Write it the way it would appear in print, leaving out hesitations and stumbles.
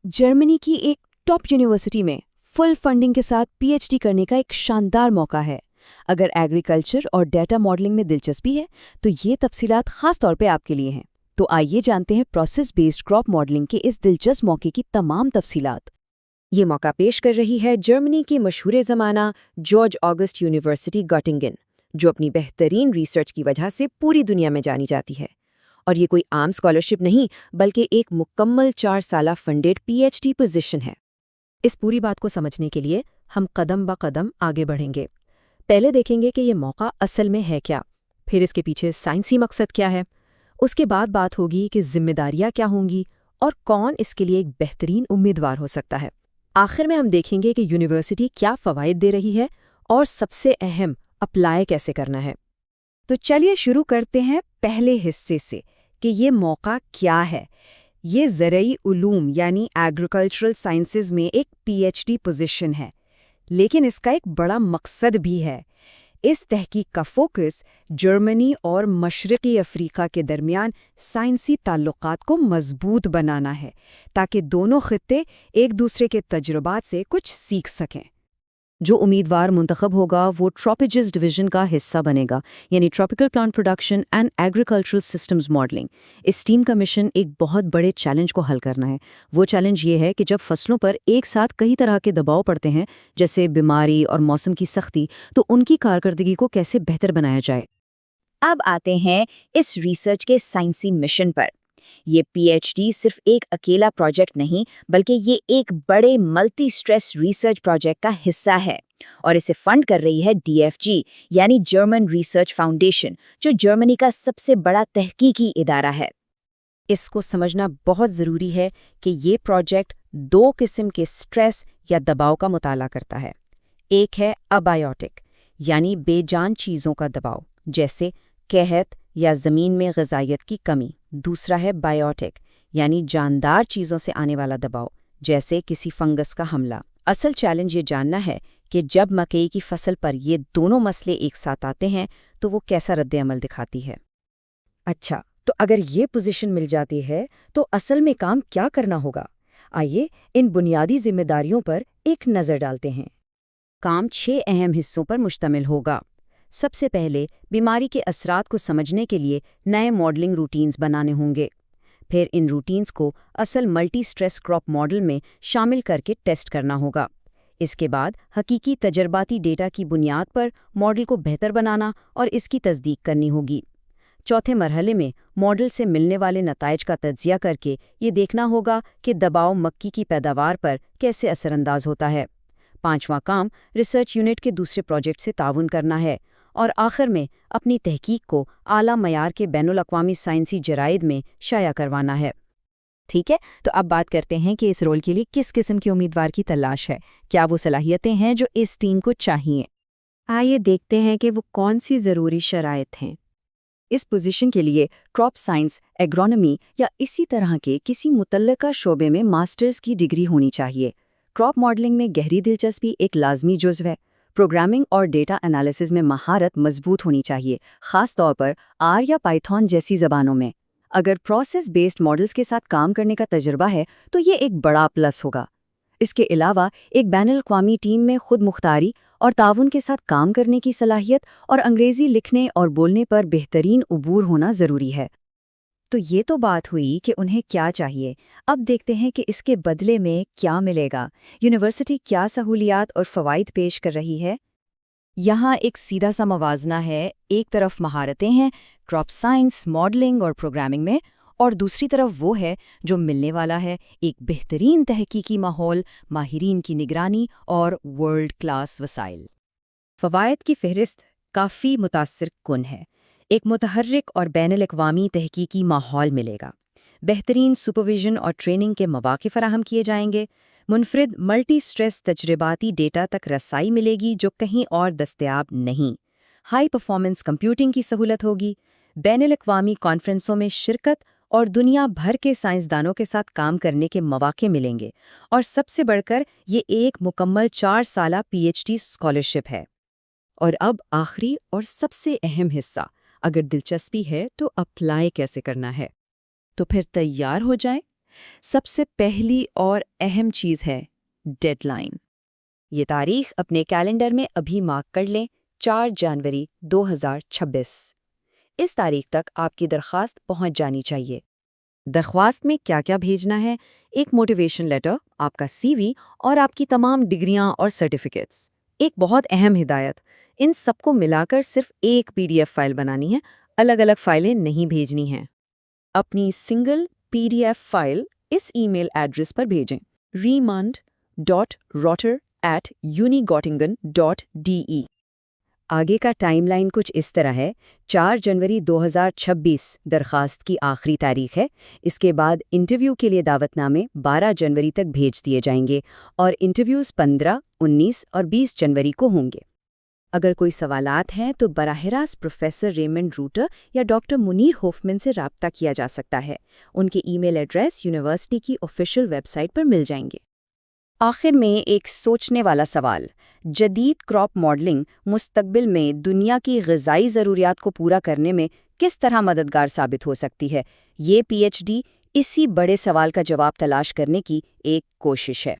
Germany की एक top university में फुल फंडिंग के साथ पीएचडी करने का एक शानदार मौका है। अगर एग्रीकल्चर और डेटा मॉडलिंग में दिलचस्पी है तो ये तफसीलात खास तौर पे आपके लिए हैं। तो आइए जानते हैं प्रोसेस बेस्ड क्रॉप मॉडलिंग के इस दिलचस्प मौके की तमाम तफसीलात। ये मौका पेश कर रही है जर्मनी की मशहूर ज़माना जॉर्ज ऑगस्ट यूनिवर्सिटी गॉटिंगन, जो अपनी बेहतरीन रिसर्च की वजह से पूरी दुनिया में जानी जाती है। और ये कोई आम स्कॉलरशिप नहीं, बल्कि एक मुकम्मल 4 साला फंडेड पीएचडी पोजीशन है। इस पूरी बात को समझने के लिए हम कदम ब कदम आगे बढ़ेंगे। पहले देखेंगे कि ये मौका असल में है क्या, फिर इसके पीछे साइंसी मकसद क्या है, उसके बाद बात होगी कि जिम्मेदारियां क्या होंगी और कौन इसके लिए एक बेहतरीन उम्मीदवार हो सकता है। आखिर में हम देखेंगे कि यूनिवर्सिटी क्या फ़वाइद दे रही है और सबसे अहम, अप्लाई कैसे करना है। तो चलिए शुरू करते हैं पहले हिस्से से कि ये मौका क्या है। ये ज़रई उलूम यानी एग्रीकल्चरल साइंसेज में एक पीएचडी पोजीशन है, लेकिन इसका एक बड़ा मकसद भी है। इस तहकीक का फोकस जर्मनी और मशरक़ी अफ्रीका के दरमियान साइंसी ताल्लुकात को मजबूत बनाना है, ताकि दोनों खित्ते एक दूसरे के तजुर्बात से कुछ सीख सकें। जो उम्मीदवार मुंतखब होगा वो ट्रॉपिजेस डिवीजन का हिस्सा बनेगा, यानी tropical plant production and agricultural systems modelling. इस टीम का मिशन एक बहुत बड़े चैलेंज को हल करना है। वो चैलेंज ये है कि जब फसलों पर एक साथ कई तरह के दबाव पड़ते हैं, जैसे बीमारी और मौसम की सख्ती, तो उनकी कारकर्दगी को कैसे बेहतर बनाया जाए। अब आते हैं इस रिसर्च के साइंसी मिशन पर। ये पीएचडी सिर्फ एक अकेला प्रोजेक्ट नहीं, बल्कि ये एक बड़े मल्टी स्ट्रेस रिसर्च प्रोजेक्ट का हिस्सा है, और इसे फंड कर रही है डीएफजी यानी जर्मन रिसर्च फाउंडेशन, जो जर्मनी का सबसे बड़ा तहकीकी इदारा है। इसको समझना बहुत ज़रूरी है कि ये प्रोजेक्ट 2 किस्म के स्ट्रेस या दबाव का मुताला करता है। एक है अबायोटिक यानी बेजान चीज़ों का दबाव, जैसे कहत या ज़मीन में ग़िज़ाइयत की कमी। दूसरा है बायोटिक यानी जानदार चीज़ों से आने वाला दबाव, जैसे किसी फंगस का हमला। असल चैलेंज ये जानना है कि जब मकई की फसल पर ये दोनों मसले एक साथ आते हैं तो वो कैसा रद्द-ए-अमल दिखाती है। अच्छा, तो अगर ये पोजीशन मिल जाती है तो असल में काम क्या करना होगा? आइए इन बुनियादी जिम्मेदारियों पर एक नज़र डालते हैं। काम 6 अहम हिस्सों पर मुश्तमिल होगा। सबसे पहले बीमारी के असरात को समझने के लिए नए मॉडलिंग रूटीन्स बनाने होंगे। फिर इन रूटीन्स को असल मल्टी स्ट्रेस क्रॉप मॉडल में शामिल करके टेस्ट करना होगा। इसके बाद हकीकी तजर्बाती डेटा की बुनियाद पर मॉडल को बेहतर बनाना और इसकी तस्दीक करनी होगी। चौथे मरहले में मॉडल से मिलने वाले नताइज का तज्जिया करके ये देखना होगा कि दबाव मक्की की पैदावार पर कैसे असरअंदाज होता है। 5वां काम रिसर्च यूनिट के दूसरे प्रोजेक्ट से ताउन करना है, और आखिर में अपनी तहकीक को आला मयार के बैनुल-अक़वामी साइंसी जराइद में शाया करवाना है। ठीक है, तो अब बात करते हैं कि इस रोल के लिए किस किस्म के उम्मीदवार की तलाश है, क्या वो सलाहियतें हैं जो इस टीम को चाहिए। आइए देखते हैं कि वो कौन सी ज़रूरी शराइत हैं। इस पोजीशन के लिए क्रॉप साइंस, एग्रोनॉमी या इसी तरह के किसी मुतल्लका शोबे में मास्टर्स की डिग्री होनी चाहिए। क्रॉप मॉडलिंग में गहरी दिलचस्पी एक लाजमी जुज़्व है। प्रोग्रामिंग और डेटा एनालिसिस में महारत मजबूत होनी चाहिए, खास तौर पर आर या पाइथन जैसी ज़बानों में। अगर प्रोसेस बेस्ड मॉडल्स के साथ काम करने का तजुर्बा है तो ये एक बड़ा प्लस होगा। इसके अलावा एक बैनुल-अक़वामी टीम में खुद मुख्तारी और ताउन के साथ काम करने की सलाहियत और अंग्रेज़ी लिखने और बोलने पर बेहतरीन उबूर होना ज़रूरी है। तो ये तो बात हुई कि उन्हें क्या चाहिए। अब देखते हैं कि इसके बदले में क्या मिलेगा। यूनिवर्सिटी क्या सहूलियात और फ़वाइद पेश कर रही है। यहाँ एक सीधा सा मवाजना है। एक तरफ महारतें हैं क्रॉप साइंस, मॉडलिंग और प्रोग्रामिंग में, और दूसरी तरफ वो है जो मिलने वाला है एक बेहतरीन तहकीकी माहौल, माहिरीन की निगरानी और वर्ल्ड क्लास वसाइल। फ़वाइद की फ़हरिस्त काफ़ी मुतासिर कुन है। एक मुतहर्रिक और बैनुल-अक़वामी तहकीकी माहौल मिलेगा, बेहतरीन सुपरविजन और ट्रेनिंग के मौक़े फराहम किए जाएंगे, मुनफरिद मल्टी स्ट्रेस तजर्बाती डेटा तक रसाई मिलेगी जो कहीं और दस्तयाब नहीं, हाई परफॉर्मेंस कंप्यूटिंग की सहूलत होगी, बैनुल-अक़वामी कॉन्फ्रेंसों में शिरकत और दुनिया भर के साइंसदानों के साथ काम करने के मौक़े मिलेंगे, और सबसे बढ़कर ये एक मुकम्मल 4 साला पीएचडी स्कॉलरशिप है। और अब आखिरी और सबसे अहम हिस्सा, अगर दिलचस्पी है तो अप्लाई कैसे करना है। तो फिर तैयार हो जाएं, سب سے پہلی اور اہم چیز ہے ڈیڈ لائن۔ یہ تاریخ اپنے کیلنڈر میں ابھی مارک کر لیں، 4 جنوری 2026۔ اس تاریخ تک آپ کی درخواست پہنچ جانی چاہیے۔ درخواست میں کیا کیا بھیجنا ہے؟ ایک موٹیویشن لیٹر، آپ کا سی وی اور آپ کی تمام ڈگریاں اور سرٹیفکیٹس۔ ایک بہت اہم ہدایت، ان سب کو ملا کر صرف ایک PDF فائل بنانی ہے، الگ الگ فائلیں نہیں بھیجنی ہیں۔ اپنی سنگل PDF فائل اس ای میل ایڈریس پر بھیجیں، remund.rotter@unigottingen.de۔ آگے کا ٹائم لائن کچھ اس طرح ہے: 4 جنوری 2026 درخواست کی آخری تاریخ ہے۔ اس کے بعد انٹرویو کے لیے دعوت نامے 12 جنوری تک بھیج دیے جائیں گے اور انٹرویوز 15، 19 اور 20 جنوری کو ہوں گے۔ اگر کوئی سوالات ہیں تو براہ راست پروفیسر ریمنڈ روٹر یا ڈاکٹر منیر ہوفمن سے رابطہ کیا جا سکتا ہے۔ ان کے ای میل ایڈریس یونیورسٹی کی آفیشیل ویب سائٹ پر مل جائیں گے۔ آخر میں ایک سوچنے والا سوال، جدید کراپ ماڈلنگ مستقبل میں دنیا کی غذائی ضروریات کو پورا کرنے میں کس طرح مددگار ثابت ہو سکتی ہے؟ یہ PhD اسی بڑے سوال کا جواب تلاش کرنے کی ایک کوشش ہے۔